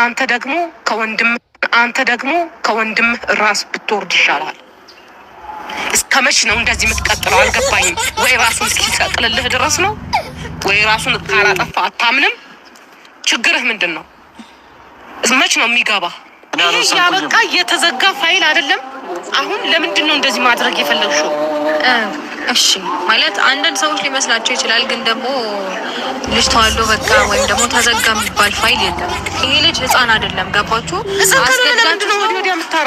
አንተ ደግሞ ከወንድም ራስ ብትወርድ ይሻላል። እስከመች ነው እንደዚህ የምትቀጥለው? አልገባኝም። ወይ ራሱን እስኪሰቅልልህ ድረስ ነው ወይ ራሱን ካላጠፋ አታምንም? ችግርህ ምንድን ነው? መች ነው የሚገባ? ይሄ ያበቃ የተዘጋ ፋይል አይደለም። አሁን ለምንድን ነው እንደዚህ ማድረግ የፈለግሽው? እሺ ማለት አንዳንድ ሰዎች ሊመስላቸው ይችላል፣ ግን ደግሞ ልጅ ተዋልዶ በቃ ወይም ደግሞ ተዘጋ የሚባል ፋይል የለም። ይሄ ልጅ ህፃን አይደለም። ገባችሁ?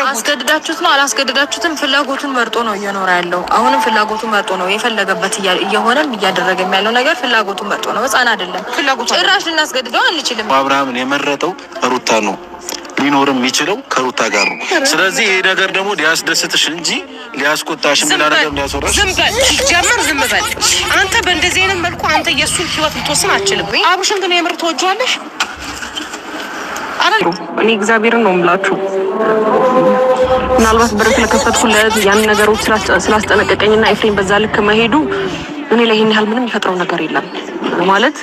አስገድዳችሁት ነው አላስገድዳችሁትም፣ ፍላጎቱን መርጦ ነው እየኖረ ያለው። አሁንም ፍላጎቱን መርጦ ነው የፈለገበት እየሆነም እያደረገም ያለው ነገር ፍላጎቱን መርጦ ነው። ህፃን አይደለም። ጭራሽ ልናስገድደው አንችልም። አብርሃምን የመረጠው ሩታ ነው። ሊኖርም የሚችለው ከሩታ ጋር ነው። ስለዚህ ይሄ ነገር ደግሞ ሊያስደስትሽ እንጂ ሊያስቆጣሽ ምን አደረገም ሊያስወራሽ። ዝም በል ጀመር፣ ዝም በል አንተ። በእንደዚህ አይነት መልኩ አንተ የእሱን ህይወት ልትወስን አትችልም። አብርሽን ግን የምር ትወጂዋለሽ? እኔ እግዚአብሔርን ነው የምላችሁ። ምናልባት በር ስለከፈትኩለት ያን ነገሮች ስላስጠነቀቀኝና ኤፍሬም በዛ ልክ መሄዱ እኔ ላይ ይሄን ያህል ምንም የሚፈጥረው ነገር የለም። ማለት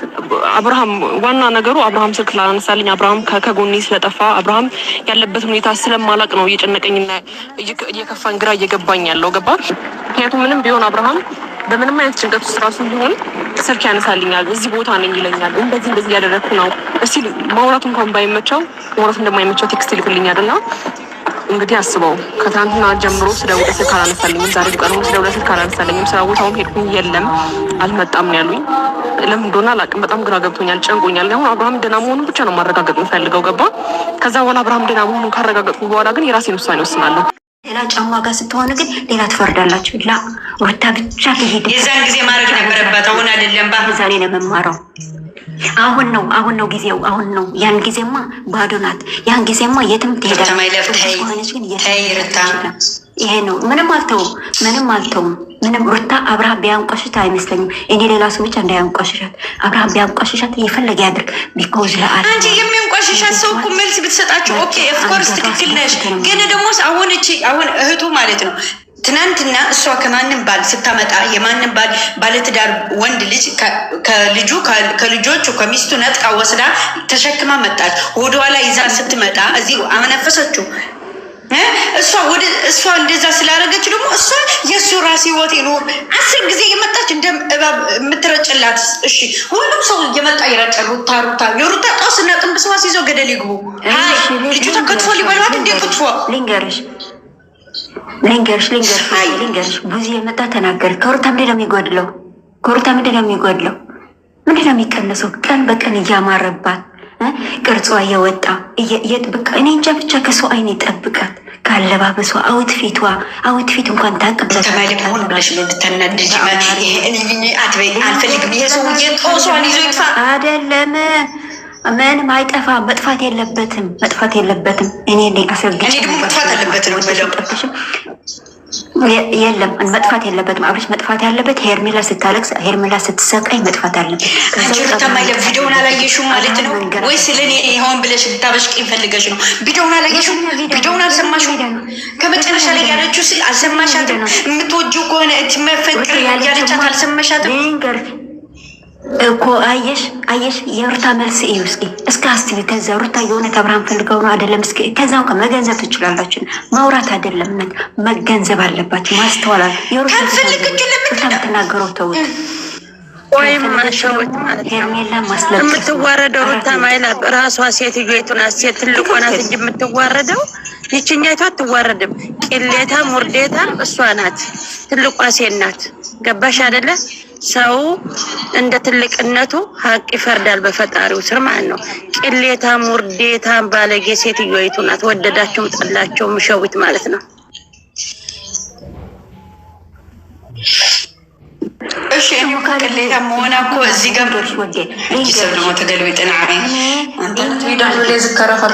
አብርሃም ዋና ነገሩ አብርሃም ስልክ ላነሳልኝ፣ አብርሃም ከጎኔ ስለጠፋ፣ አብርሃም ያለበት ሁኔታ ስለማላቅ ነው እየጨነቀኝና እየከፋኝ ግራ እየገባኝ ያለው። ገባ? ምክንያቱም ምንም ቢሆን አብርሃም በምንም አይነት ጭንቀት ውስጥ ራሱ ቢሆን ስልክ ያነሳልኛል፣ እዚህ ቦታ ነኝ ይለኛል፣ እንደዚህ እያደረግኩ ነው። እስቲ ማውራት እንኳን ባይመቸው ማውራት እንደማይመቸው ቴክስት ይልክልኛል። እና እንግዲህ አስበው ከትናንትና ጀምሮ ስደውል ስልክ አላነሳልኝም። ዛሬ ቀኑ ስደውል ስልክ አላነሳልኝም። ስራ ቦታውም ሄድኩኝ፣ የለም አልመጣም ነው ያሉኝ። ለምን እንደሆነ አላውቅም። በጣም ግራ ገብቶኛል፣ ጨንቆኛል። አሁን አብርሃም ደህና መሆኑን ብቻ ነው ማረጋገጥ የምፈልገው። ገባ? ከዛ በኋላ አብርሃም ደህና መሆኑን ካረጋገጥኩ በኋላ ግን የራሴን ውሳኔ ወስናለሁ። ሌላ ጫማ ጋር ስትሆን ግን ሌላ ትፈርዳላችሁ። ላ ሩታ ብቻ ትሄድ። የዛን ጊዜ ማድረግ ነበረባት። አሁን አይደለም። ዛሬ ነው የምማረው። አሁን ነው ጊዜው። አሁን ነው። ያን ጊዜማ ባዶ ናት። ያን ጊዜማ የትም ትሄዳለች። ይሄ ነው። ምንም አልተውም። ምንም ሩታ አብርሃም ቢያንቋሽሻት አይመስለኝም። እኔ ሌላ ሰው ብቻ እንዳያንቋሽሻት፣ አብርሃም ቢያንቋሽሻት የፈለገ ያድርግ። ቢኮዝ ለአል አንቺ የሚያንቋሽሻት ሰው እኮ መልስ ብትሰጣቸው ኦኬ ኦፍኮርስ ትክክል ነሽ። ግን ደግሞ አሁን እህቱ ማለት ነው ትናንትና እሷ ከማንም ባል ስታመጣ የማንም ባል ባለትዳር ወንድ ልጅ ከልጆቹ ከሚስቱ ነጥቃ ወስዳ ተሸክማ መጣች። ወደኋላ ይዛ ስትመጣ እዚህ አመነፈሰችው። እሷ እንደዛ ስላደረገች ደግሞ እሷ የእሱ ራስ ህይወት ይኖር 10 ጊዜ የመጣች እንደ እባብ የምትረጭላት። እሺ ሁሉም ሰው እየመጣ ይረጫ። ሩታ የሩታ ጦስና ጥንብስዋስ ይዞ ገደል ይግቡ። ልጁ ተከትፎ ሊበሏት እንዴ? ክትፎ ልንገርሽ ብዙ የመጣ ተናገር። ከሩታ ምንድን ነው የሚጎድለው? ምንድን ነው የሚቀነሰው? ቀን በቀን እያማረባት ቅርጿ እየወጣ በቃ እኔ እንጃ ብቻ ከሰው አይን ይጠብቃት። ካለባበሷ አውትፊት እንኳን ታቀብላት ተማይለሆን ብለሽ ነው ልተናደጂ አልፈልግም። ይሄ ሰውዬ ጦሷን ይዞ ይጥፋ። አይደለም ምንም አይጠፋ። መጥፋት የለበትም። እኔ አሰግጭ መጥፋት አለበት ነው ብለው የለም መጥፋት የለበትም። አብረሽ መጥፋት ያለበት ሄርሜላ ስታለቅስ፣ ሄርሜላ ስትሰቃይ መጥፋት አለበት። አንቺ ተማይለ ቪዲዮውን አላየሽውም ማለት ነው ወይ? ስለኔ ይሆን ብለሽ ልታበሽቂኝ ፈልገሽ ነው? ቪዲዮውን አላየሽውም? ቪዲዮውን አልሰማሽውም? ከመጨረሻ ላይ ያለችው አልሰማሻትም? የምትወጂው ከሆነ መፈንቅር ያለቻት አልሰማሻትም እኮ? አየሽ የሩታ መልስ እዩ እስኪ አስቢ። ከዛ ሩታ የእውነት አብርሃም ፈልገው ነው አይደለም? እስኪ ከዛው መገንዘብ ትችላላችሁ። ማውራት አይደለም መገንዘብ አለባችሁ። ማስተዋል የሩታ የምትናገረው ተውት። ወይም ማሸወት ማለት ሄርሜላ ማስለቀስ የምትዋረደው ሩታ ማይላ ራሷ ሴትዮይቱ ናት። ሴት ትልቋ ናት እንጂ የምትዋረደው ይችኛይቷ አትዋረድም። ቅሌታ ሙርዴታ እሷ ናት። ትልቋ ሴት ናት። ገባሽ አይደለ? ሰው እንደ ትልቅነቱ ሀቅ ይፈርዳል በፈጣሪው ስር ማለት ነው። ቅሌታ ሙርዴታ ባለጌ ሴትዮይቱ ናት። ወደዳችሁም ጠላችሁም ሸዊት ማለት ነው። እሺ ቅሌታ መሆና እኮ እዚህ ጋር ይሰብ ደግሞ ተገልብጥና አንተ ቪዲዮ ላይ ዝከረፈል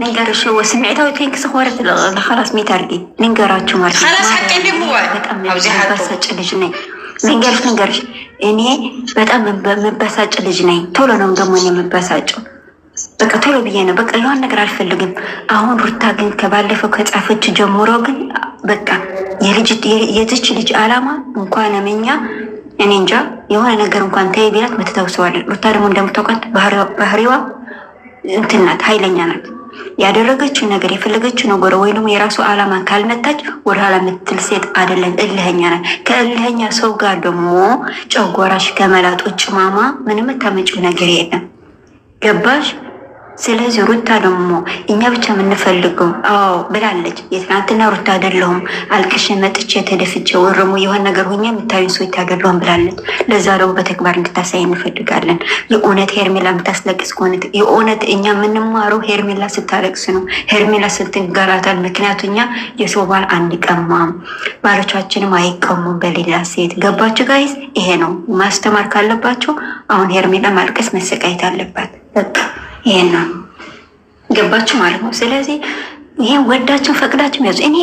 ንገርሽ ወስሚዕታዊ ቴንክስ ሆረት ለخلاص ሚታርጊ ንገራችሁ ማለት ነው። خلاص ሐቅ እንደምዋ አውዚ ሐቅ ልጅ ነኝ። ንገርሽ እኔ በጣም መበሳጭ ልጅ ነኝ። ቶሎ ነው ደግሞ የምበሳጨው። በቃ ቶሎ ብዬ ነው በቃ የሆነ ነገር አልፈልግም። አሁን ሩታ ግን ከባለፈው ከጻፈች ጀምሮ ግን በቃ የዚች ልጅ አላማ እንኳን እኛ እኔ እንጃ የሆነ ነገር እንኳን ተይ ቢላት ምትተውሰዋለች። ሩታ ደግሞ እንደምታውቃት ባህሪዋ እንትን ናት፣ ኃይለኛ ናት። ያደረገችው ነገር የፈለገችው ነገር ወይ ደግሞ የራሱ ዓላማ ካልመታች ወደኋላ የምትል ሴት አይደለም። እልህኛ ናት። ከእልህኛ ሰው ጋር ደግሞ ጨጓራሽ ከመላጥ ውጭ ማማ ምንም የምታመጪው ነገር የለም። ገባሽ? ስለዚህ ሩታ ደግሞ እኛ ብቻ የምንፈልገው ብላለች። የትናንትና ሩታ አይደለሁም አልቅሽ መጥቼ ተደፍቼ ወረሙ የሆነ ነገር ሆኜ የምታዩን ሰዎች አይደለሁም ብላለች። ለዛ ደግሞ በተግባር እንድታሳይ እንፈልጋለን። የእውነት ሄርሜላ የምታስለቅስ ከሆነ የእውነት እኛ የምንማረው ሄርሜላ ስታለቅስ ነው። ሄርሜላ ስትንገላታል። ምክንያቱ እኛ የሰው ባል አንቀማም፣ ባሎቻችንም አይቀሙም በሌላ ሴት። ገባችሁ ጋይዝ? ይሄ ነው ማስተማር ካለባቸው። አሁን ሄርሜላ ማልቀስ መሰቃየት አለባት። በቃ ይሄን ነው ገባችሁ ማለት ነው። ስለዚህ ይሄን ወዳችሁ ፈቅዳችሁ ያዙ። እኔ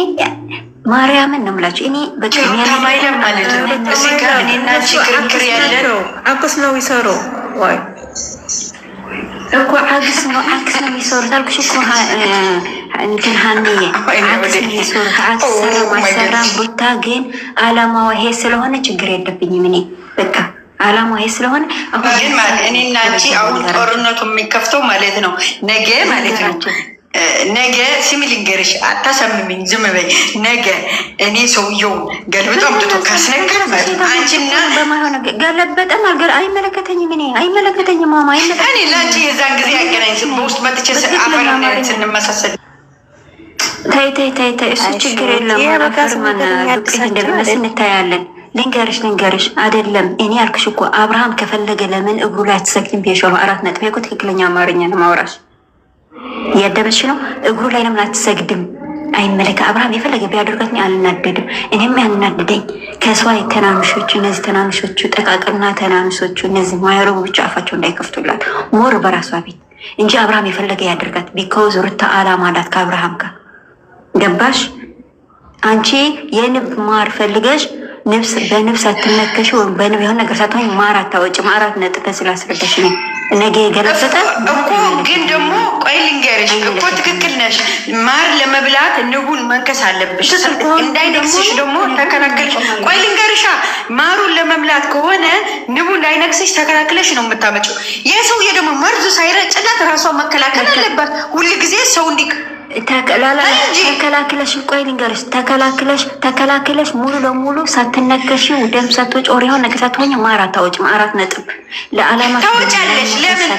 ማርያምን ነው የምላችሁ። እኔ በቃ ማይለም ማለት ነው። እዚህ ጋር እኔና ክርክር ያለን አክስ ነው ይሰሩ ወይ እኮ አክስ ነው የሚሰሩት አልኩሽ እኮ እንትን ሀኒዬ አክስ ነው የሚሰሩት። አክስ ሰራ ማሰራ ሩታ ግን አላማዋ ይሄ ስለሆነ ችግር የለብኝም እኔ በቃ አላማ ይሄ ስለሆነ አሁን ግን ማለት እኔና አንቺ አሁን ጦርነቱ የሚከፍተው ማለት ነው ነገ ማለት ነው። ነገ ስሚ ልንገርሽ፣ አታሰምሚኝ፣ ዝም በይ። ነገ እኔ ሰውየውን ገልብጦ አምጥቶ ካስነገረ ማለት ነው አንቺና በማይሆን ገለበጠም አልገር አይመለከተኝም፣ እኔ አይመለከተኝም። ማማ አይመለከተኝም። እኔ ለአንቺ የዛን ጊዜ ያገናኝ በውስጥ መጥቼ አፈርና ስንመሳሰል ተይ እሱ ችግር የለም። አፈርማን ዱቄት እንደሚመስል እንታያለን። ልንገርሽ አይደለም እኔ አልክሽ እኮ አብርሃም ከፈለገ ለምን እግሩ ላይ አትሰግድም ብዬሻለሁ። 4 ነጥብ እኮ ትክክለኛ አማርኛ ነው ማውራሽ። እያደበሽ ነው። እግሩ ላይ ለምን አትሰግድም? አይመለከ አብርሃም የፈለገ ቢያደርጋት አልናደድም። እኔም ያናደደኝ ከሷ ተናንሾቹ እነዚህ ተናንሾቹ ጠቃቅርና ተናንሾቹ እነዚህ ማይረቡ ብቻ አፋቸው እንዳይከፍቱላት ሞር በራሷ ቤት እንጂ አብርሃም የፈለገ ያደርጋት። ቢኮዝ ሩታ አላማ አላት ከአብርሃም ጋር ገባሽ? አንቺ የንብ ማር ፈልገሽ ንብስ በንብስ አትነከሽ ወይም በንብ የሆነ ነገር ሳትሆኝ ማር አታወጭም። 4 ነጥብ ስላስረዳሽ ነው ነገ የገለበጠ እኮ። ግን ደግሞ ቆይ ልንገርሽ እኮ ትክክል ነሽ። ማር ለመብላት ንቡን መንከስ አለብሽ እንዳይነክስሽ ደግሞ ተከላክለሽ። ቆይ ልንገርሻ ማሩን ለመብላት ከሆነ ንቡ እንዳይነክስሽ ተከላክለሽ ነው የምታመጪው። የሰውዬ ደግሞ መርዙ ሳይረጭላት ራሷ መከላከል አለባት። ሁልጊዜ ሰው ተከላክለሽ ቆይ ልንገርሽ ተከላክለሽ ሙሉ ለሙሉ ሳትነከሽ ደም ሳትወጪ ኦር የሆነ ነገር ሳትሆኝ ማር አታወጭም። 4 ነጥብ ለዓላማ ታወጫለሽ። ለምን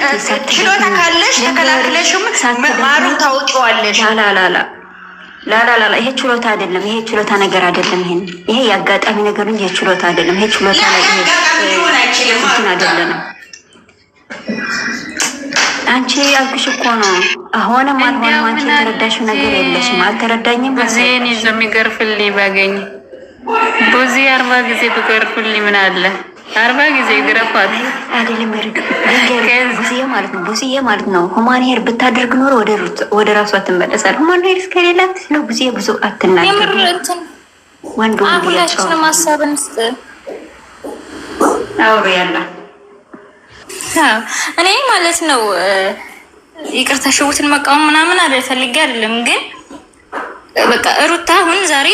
ችሎታ ካለሽ ተከላክለሽም ማሩን ታወጪዋለሽ። ላላላ ይሄ ችሎታ አይደለም። ይሄ ችሎታ ነገር አይደለም። ይሄ ያጋጣሚ ነገር እንጂ ችሎታ አይደለም። ይሄ ችሎታ ላይ ይሄ አይደለም። አንቺ ያልኩሽ እኮ ነው። አሁንም አልሆነም። አንቺ የተረዳሽው ነገር የለሽም። አልተረዳኝም። ቡዚን ይዞ የሚገርፍልኝ ባገኝ ቡዚ 40 ጊዜ ብገርፍልኝ ምን አለ? 40 ጊዜ ግረፋት አይደለም ቡዚዬ ማለት ነው። ሁማን ሄር ብታደርግ ኖሮ ወደ ራሷ ትመለሳል። ሁማን ሄር እስከሌላት ነው ቡዚዬ ብዙ አትናገር። ወንዱ ሁላችንም ሀሳብን አውሩ ያላ እኔ ማለት ነው ይቅርታ ሽውትን መቃወም ምናምን ፈልጌ አይደለም። ግን በቃ ሩታ አሁን ዛሬ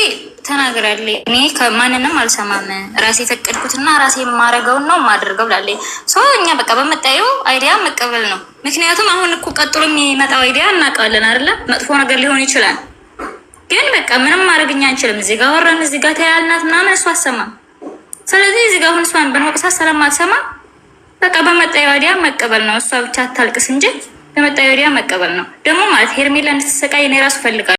ተናግራለች። እኔ ከማንንም አልሰማም፣ ራሴ የፈቀድኩትና ራሴ የማረገውን ነው የማደርገው ብላለች። እኛ በቃ በመጣየው አይዲያ መቀበል ነው። ምክንያቱም አሁን እኮ ቀጥሎ የሚመጣው አይዲያ እናውቃለን አይደለ? መጥፎ ነገር ሊሆን ይችላል። ግን በቃ ምንም ማድረግኛ አንችልም። እዚህ ጋር ወራን እዚህ ጋር ተያልናት ምናምን እሷ አሰማም። ስለዚህ እዚህ ጋር አሁን እሷን በመቅሳት ሰላም አትሰማ። በቃ በመጣየው አይዲያ መቀበል ነው። እሷ ብቻ አታልቅስ እንጂ በመጣየው አይዲያ መቀበል ነው። ደግሞ ማለት ሄርሜላ እንድትሰቃይ እኔ ራሱ ፈልጋለሁ።